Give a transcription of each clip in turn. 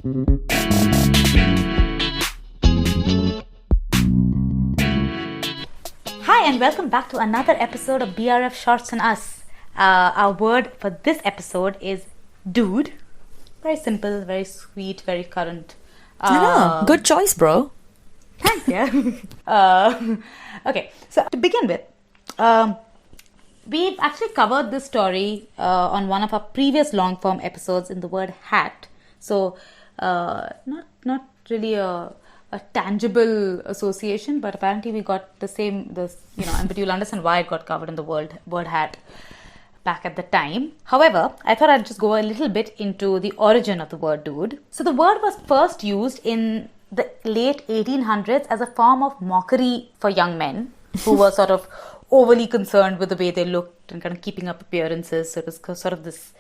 Hi and welcome back to another episode of BRF Shorts On Us. Our word for this episode is dude. Very simple, very sweet, very current. Good choice, bro. Thanks, yeah. Okay, so to begin with, we've actually covered this story on one of our previous long-form episodes in the word hat. So, not really a tangible association, but apparently we got but you'll understand why it got covered in the word hat back at the time. However, I thought I'd just go a little bit into the origin of the word dude. So the word was first used in the late 1800s as a form of mockery for young men who were sort of overly concerned with the way they looked and kind of keeping up appearances. So it was sort of this,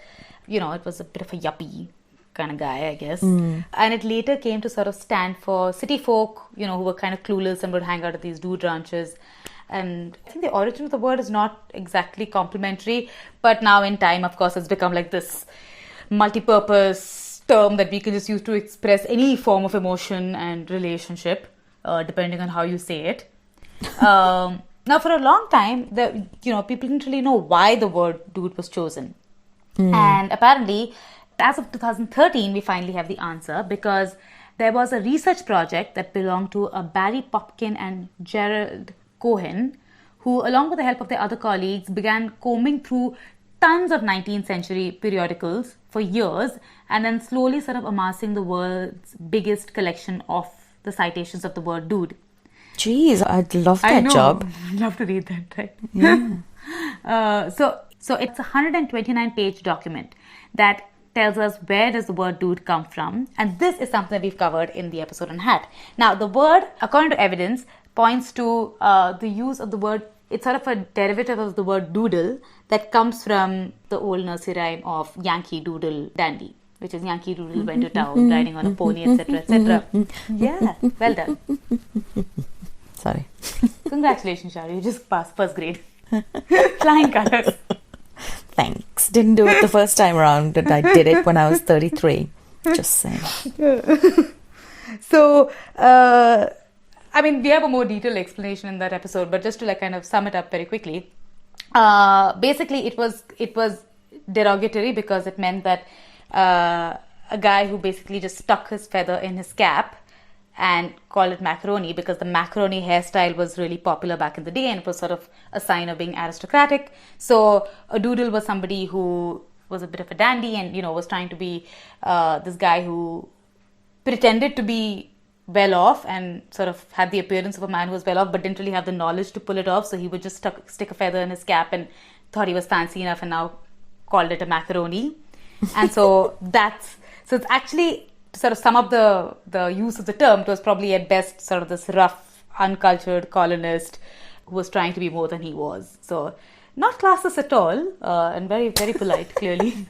it was a bit of a yuppie kind of guy, I guess. And it later came to sort of stand for city folk, who were kind of clueless and would hang out at these dude ranches. And I think the origin of the word is not exactly complimentary, but now in time, of course, it's become like this multi-purpose term that we can just use to express any form of emotion and relationship, depending on how you say it. Now, for a long time, people didn't really know why the word dude was chosen. And apparently, as of 2013, we finally have the answer because there was a research project that belonged to Barry Popkin and Gerald Cohen, who, along with the help of their other colleagues, began combing through tons of 19th century periodicals for years and then slowly sort of amassing the world's biggest collection of the citations of the word dude. Jeez, I'd love that job. I'd love to read that, right? Yeah. So it's a 129-page document that tells us where does the word dude come from. And this is something that we've covered in the episode on hat. Now, the word, according to evidence, points to the use of the word. It's sort of a derivative of the word doodle that comes from the old nursery rhyme of Yankee Doodle Dandy, which is Yankee Doodle went to town, riding on a pony, etc., etc. Yeah, well done. Sorry. Congratulations, Shar. You just passed first grade. Flying colors. Thanks. Didn't do it the first time around, but I did it when I was 33. Just saying. So, we have a more detailed explanation in that episode, but just to kind of sum it up very quickly, basically it was derogatory because it meant that a guy who basically just stuck his feather in his cap and called it macaroni because the macaroni hairstyle was really popular back in the day and it was sort of a sign of being aristocratic. So a doodle was somebody who was a bit of a dandy and, was trying to be this guy who pretended to be well off and sort of had the appearance of a man who was well off but didn't really have the knowledge to pull it off, so he would just stick a feather in his cap and thought he was fancy enough and now called it a macaroni. And so it's actually, to sort of sum up the use of the term, it was probably at best sort of this rough, uncultured colonist who was trying to be more than he was. So not classist at all, and very, very polite, clearly.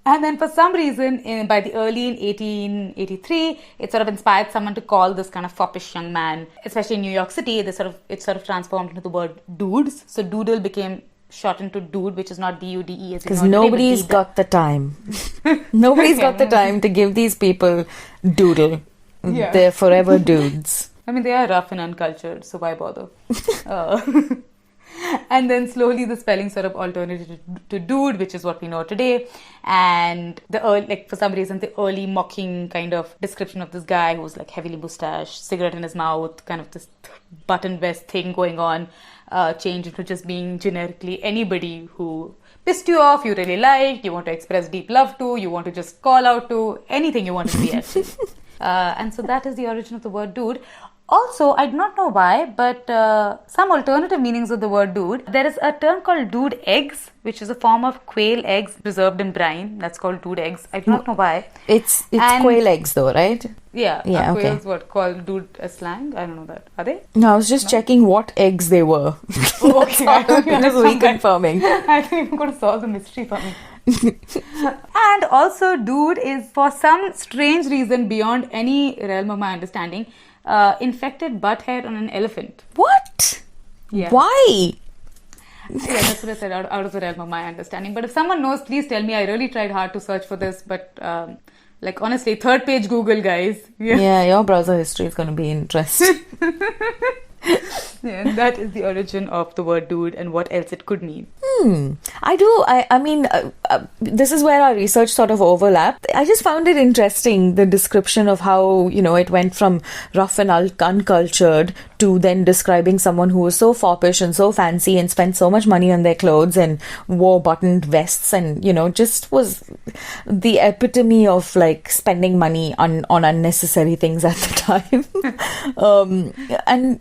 And then for some reason, by the early in 1883, it sort of inspired someone to call this kind of foppish young man, especially in New York City, it sort of transformed into the word dudes. So doodle became shortened to dude, which is not D-U-D-E. Because nobody's got the time. Nobody's got the time to give these people doodle. Yeah. They're forever dudes. They are rough and uncultured, so why bother? And then slowly the spelling sort of alternated to dude, which is what we know today. And for some reason, the early mocking kind of description of this guy who's heavily mustached, cigarette in his mouth, kind of this button vest thing going on, changed into just being generically anybody who pissed you off, you really liked, you want to express deep love to, you want to just call out to, anything you want to be actually. And so that is the origin of the word dude. Also, I do not know why, but some alternative meanings of the word dude. There is a term called dude eggs, which is a form of quail eggs preserved in brine. That's called dude eggs. I do not know why. It's quail eggs though, right? Yeah. Okay. Quail's called dude a slang? I don't know that. Are they? No, I was just checking what eggs they were. Oh, okay. Just reconfirming. I think you're going to solve the mystery for me. And also, dude is, for some strange reason beyond any realm of my understanding, infected butt hair on an elephant. What? Yeah. Why? Yeah, that's what I said, out of the realm of my understanding. But if someone knows, please tell me. I really tried hard to search for this, but Like, honestly, third page Google, guys. Yeah, your browser history is going to be interesting. Yeah, that is the origin of the word dude and what else it could mean. I mean, this is where our research sort of overlapped. I just found it interesting, the description of how, it went from rough and uncultured to then describing someone who was so foppish and so fancy and spent so much money on their clothes and wore buttoned vests and, just was the epitome of like spending money on unnecessary things at the time. And,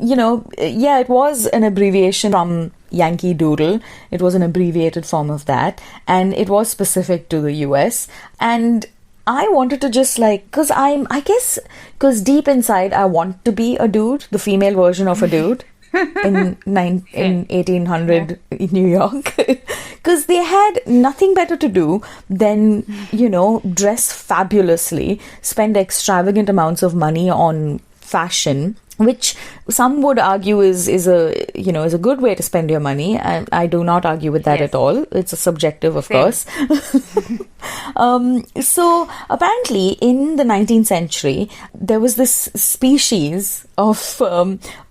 yeah, it was an abbreviation from Yankee Doodle. It was an abbreviated form of that, and it was specific to the US. And I wanted to just because deep inside I want to be a dude, the female version of a dude in 1800 in New York, because they had nothing better to do than dress fabulously, spend extravagant amounts of money on fashion, which some would argue is a good way to spend your money. I do not argue with that at all. It's a subjective, of course. So apparently in the 19th century, there was this species of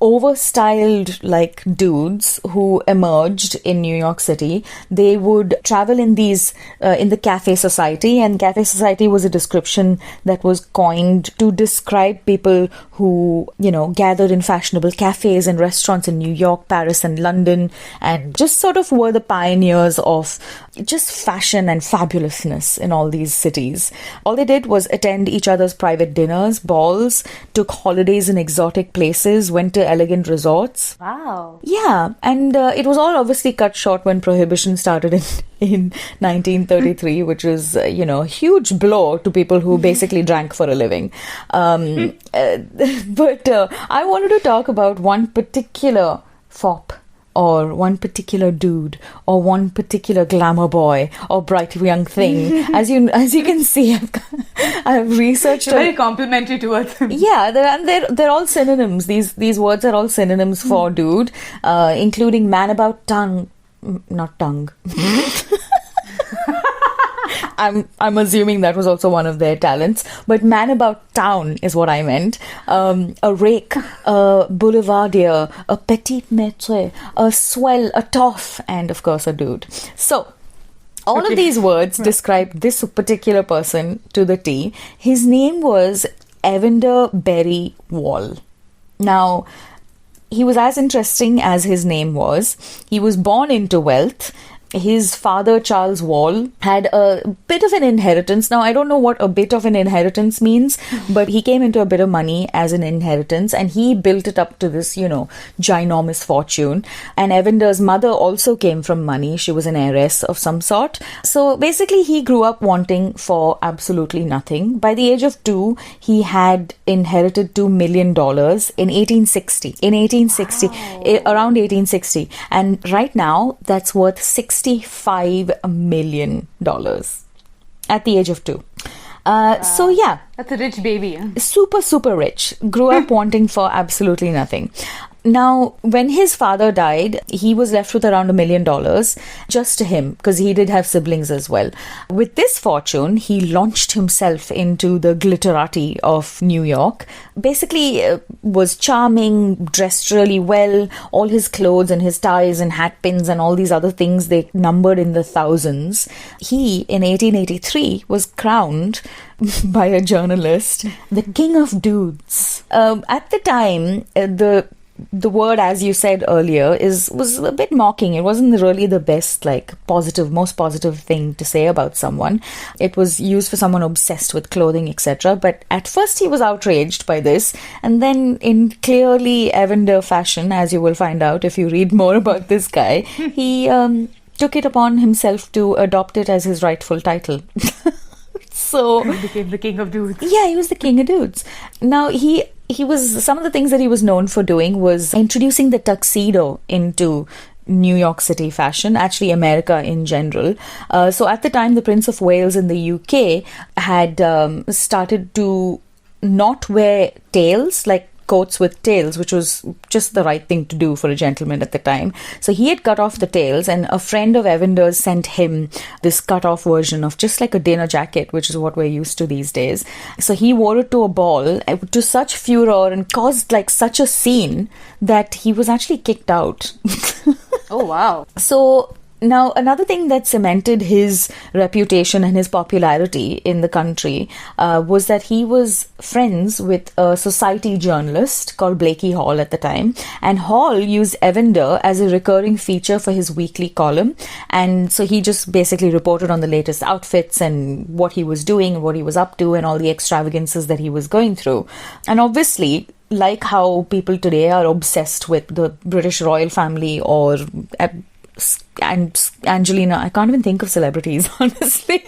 overstyled like dudes who emerged in New York City. They would travel in these in the cafe society, and cafe society was a description that was coined to describe people who gathered in fashionable cafes and restaurants in New York, Paris and London, and just sort of were the pioneers of just fashion and fabulousness in all these cities. All they did was attend each other's private dinners, balls, took holidays in exotic places, went to elegant resorts. Wow. Yeah, and it was all obviously cut short when Prohibition started in 1933, which was, a huge blow to people who basically drank for a living. But I wanted to talk about one particular fop, or one particular dude, or one particular glamour boy, or bright young thing. As you can see, I've researched. Very complimentary towards him. Yeah, they're all synonyms. These words are all synonyms for dude, including man about tongue, not tongue. I'm assuming that was also one of their talents, but man about town is what I meant. A rake, a boulevardier, a petit maître, a swell, a toff, and of course a dude. So all of these words describe this particular person to the T. His name was Evander Berry Wall. Now, he was as interesting as his name was. He was born into wealth. His father, Charles Wall, had a bit of an inheritance. Now, I don't know what a bit of an inheritance means, but he came into a bit of money as an inheritance, and he built it up to this, ginormous fortune. And Evander's mother also came from money. She was an heiress of some sort. So basically, he grew up wanting for absolutely nothing. By the age of 2, he had inherited $2 million in 1860. Around 1860. And right now, that's worth $65 million at the age of 2. So yeah, that's a rich baby. Huh? Super, super rich. Grew up wanting for absolutely nothing. Now, when his father died, he was left with around $1 million just to him, because he did have siblings as well. With this fortune, he launched himself into the glitterati of New York. Basically, was charming, dressed really well. All his clothes and his ties and hat pins and all these other things, they numbered in the thousands. He, in 1883, was crowned by a journalist the King of Dudes. At the time, the word, as you said earlier, was a bit mocking. It wasn't really the best, most positive thing to say about someone. It was used for someone obsessed with clothing, etc. But at first he was outraged by this, and then in clearly Evander fashion, as you will find out if you read more about this guy, he took it upon himself to adopt it as his rightful title. So he became the King of Dudes. Yeah, he was the King of Dudes. Now, he was, some of the things that he was known for doing was introducing the tuxedo into New York City fashion, actually America in general. So at the time, the Prince of Wales in the UK had started to not wear tails, like coats with tails, which was just the right thing to do for a gentleman at the time. So he had cut off the tails, and a friend of Evander's sent him this cut off version of just like a dinner jacket, which is what we're used to these days. So he wore it to a ball to such furor and caused like such a scene that he was actually kicked out. Oh, wow. So now, another thing that cemented his reputation and his popularity in the country was that he was friends with a society journalist called Blakey Hall at the time. And Hall used Evander as a recurring feature for his weekly column. And so he just basically reported on the latest outfits and what he was doing, what he was up to, and all the extravagances that he was going through. And obviously, like how people today are obsessed with the British royal family or and Angelina, I can't even think of celebrities, honestly.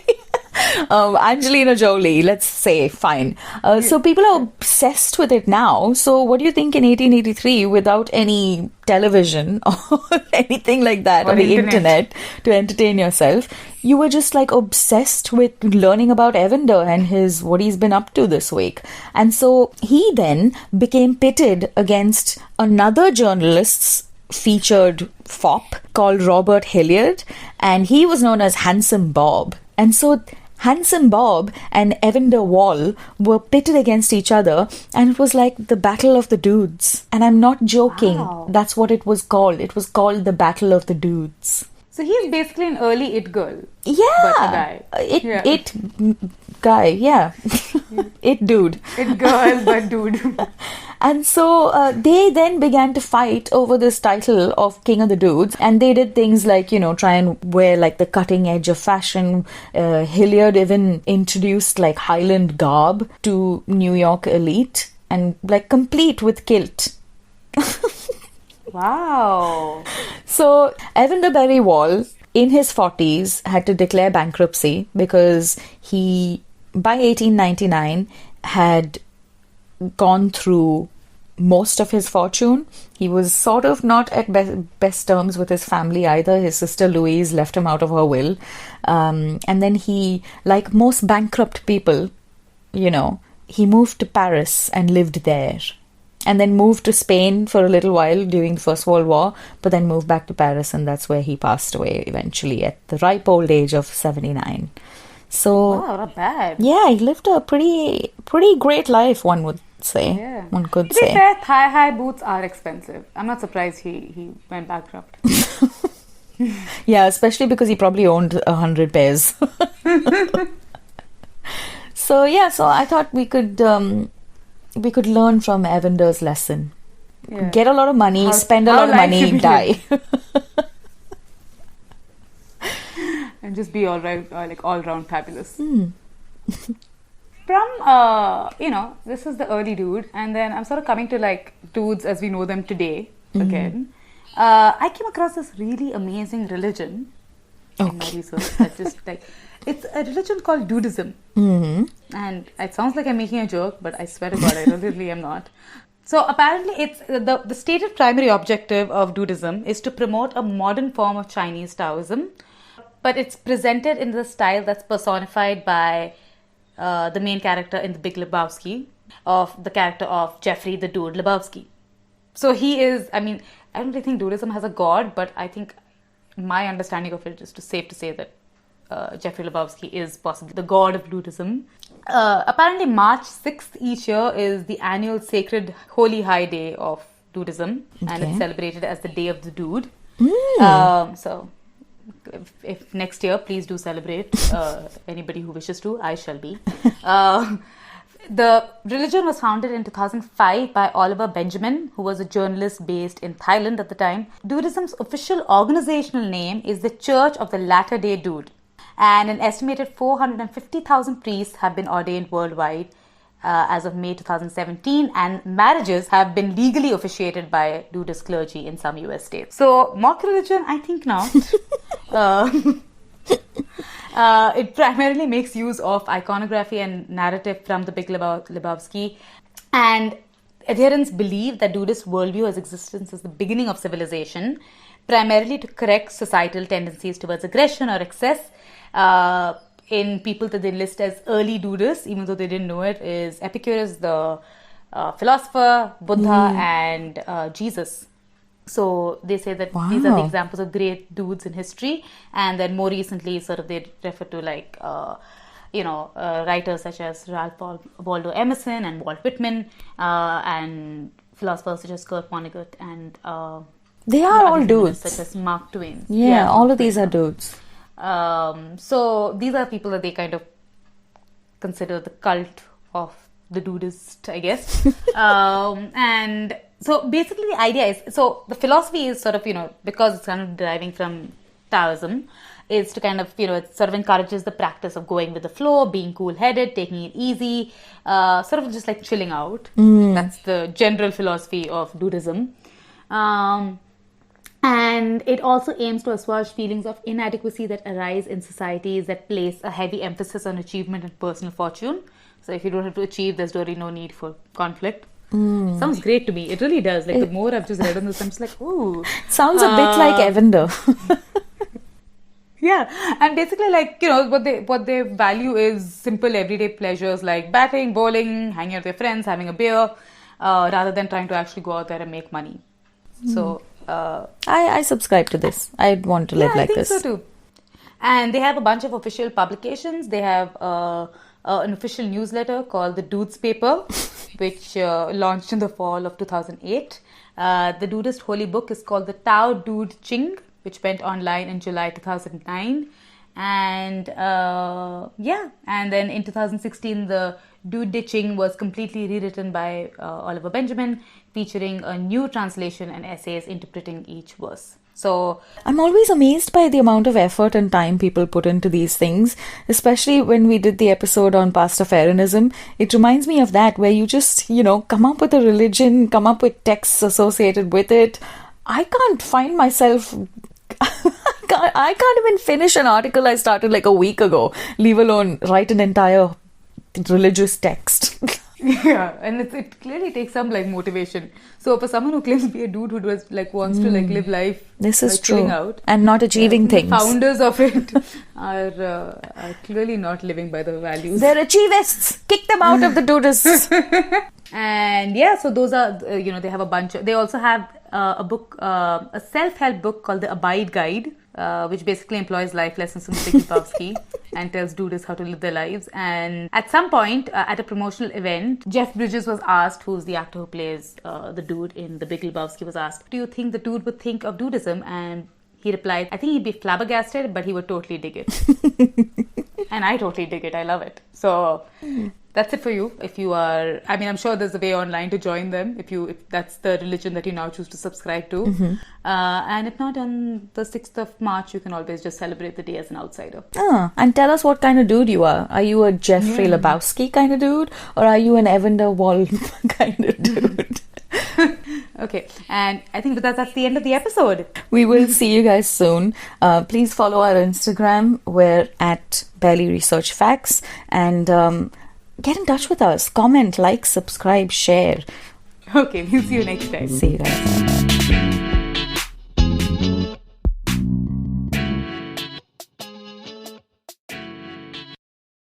Angelina Jolie, let's say, fine. So people are obsessed with it now. So what do you think in 1883, without any television or anything like that, or the internet to entertain yourself, you were just like obsessed with learning about Evander and what he's been up to this week. And so he then became pitted against another journalist's featured fop called Robert Hilliard, and he was known as Handsome Bob. And so Handsome Bob and Evander Wall were pitted against each other, and it was like the Battle of the Dudes. And I'm not joking. Wow. That's what it was called. It was called the Battle of the Dudes. So he's basically an early it girl. Yeah. But a guy. It guy, yeah. It dude. It girl, but dude. And so they then began to fight over this title of King of the Dudes. And they did things like, try and wear like the cutting edge of fashion. Hilliard even introduced like Highland garb to New York elite and like complete with kilt. Wow. So Evander Berry Wall, in his 40s, had to declare bankruptcy because he, by 1899, had gone through most of his fortune. He was sort of not at best terms with his family either. His sister Louise left him out of her will. And then he, like most bankrupt people, he moved to Paris and lived there. And then moved to Spain for a little while during the First World War, but then moved back to Paris, and that's where he passed away eventually at the ripe old age of 79. So, wow, not bad. Yeah, he lived a pretty great life, one would say. Yeah. One could to be say. fair, thigh-high boots are expensive. I'm not surprised he went bankrupt. Yeah, especially because he probably owned 100 pairs. So I thought we could learn from Evander's lesson. Yeah. Get a lot of money, spend a lot of money, die. And just be all right, like all round fabulous. Mm. From, this is the early dude, and then I'm sort of coming to like dudes as we know them today again. I came across this really amazing religion in my research. That just like, it's a religion called Dudism. Mm-hmm. And it sounds like I'm making a joke, but I swear to God, I really am not. So apparently, it's the stated primary objective of Dudism is to promote a modern form of Chinese Taoism, but it's presented in the style that's personified by the main character in The Big Lebowski, of the character of Jeffrey the Dude Lebowski. So he is, I don't really think Dudism has a god, but I think my understanding of it is safe to say that Jeffrey Lebowski is possibly the god of Dudism. Apparently March 6th each year is the annual sacred holy high day of Dudism, and it's celebrated as the Day of the Dude. So if next year, please do celebrate. Anybody who wishes to, I shall be. The religion was founded in 2005 by Oliver Benjamin, who was a journalist based in Thailand at the time. Dudism's official organizational name is the Church of the Latter-day Dude, and an estimated 450,000 priests have been ordained worldwide as of May 2017, and marriages have been legally officiated by Dudist clergy in some US states. So, mock religion, I think not. It primarily makes use of iconography and narrative from the Big Lebowski, and adherents believe that Dudist worldview has existed since the beginning of civilization, primarily to correct societal tendencies towards aggression or excess. In people that they list as early Dudists, even though they didn't know it, is Epicurus, the philosopher, Buddha, and Jesus. So they say that these are the examples of great dudes in history. And then more recently, sort of they refer to like, writers such as Ralph Waldo Emerson and Walt Whitman, and philosophers such as Kurt Vonnegut and they are all dudes. Such as Mark Twain. Yeah, all of these are dudes. So these are people that they kind of consider the cult of the dudist, I guess. And so basically the idea is, so the philosophy is sort of, because it's kind of deriving from Taoism, is to kind of, it sort of encourages the practice of going with the flow, being cool-headed, taking it easy, sort of just like chilling out. That's the general philosophy of Dudism. And it also aims to assuage feelings of inadequacy that arise in societies that place a heavy emphasis on achievement and personal fortune. So if you don't have to achieve, there's really no need for conflict. Sounds great to me. It really does. Like the more I've just read on this, I'm just like, ooh. Sounds a bit like Evander. Yeah, and basically like, what they value is simple everyday pleasures like batting, bowling, hanging out with their friends, having a beer, rather than trying to actually go out there and make money. So I subscribe to this. I'd want to live like this. I think so too. And they have a bunch of official publications. They have an official newsletter called the Dudes Paper, which launched in the fall of 2008. The Dudist holy book is called the Tao Dude Ching, which went online in July 2009. And and then in 2016, the Dude De Ching was completely rewritten by Oliver Benjamin, featuring a new translation and essays interpreting each verse. So I'm always amazed by the amount of effort and time people put into these things, especially when we did the episode on Pastafarianism. It reminds me of that, where you just, come up with a religion, come up with texts associated with it. I can't find myself... I can't even finish an article I started like a week ago, leave alone write an entire religious text. Yeah, and it clearly takes some like motivation. So for someone who claims to be a dude who wants to like live life, this is like, true, chilling out and not achieving things. The founders of it are clearly not living by the values. They're achievists. Kick them out of the dudists. And so those are they have a bunch of, they also have a book, a self-help book called the Abide Guide, which basically employs life lessons from the Big Lebowski and tells dudes how to live their lives. And at some point at a promotional event, Jeff Bridges was asked, who's the actor who plays the dude in the Big Lebowski, was asked, do you think the dude would think of dudism? And he replied, I think he'd be flabbergasted, but he would totally dig it. And I totally dig it. I love it. So that's it for you. If you are, I'm sure there's a way online to join them if that's the religion that you now choose to subscribe to. And if not, on the 6th of March, you can always just celebrate the day as an outsider. And tell us what kind of dude you are. Are you a Jeffrey Lebowski kind of dude? Or are you an Evander Wall kind of dude? Okay, and I think that's the end of the episode. We will see you guys soon. Please follow our Instagram. We're at Barely Research Facts. And get in touch with us. Comment, like, subscribe, share. Okay, we'll see you next time. See you guys.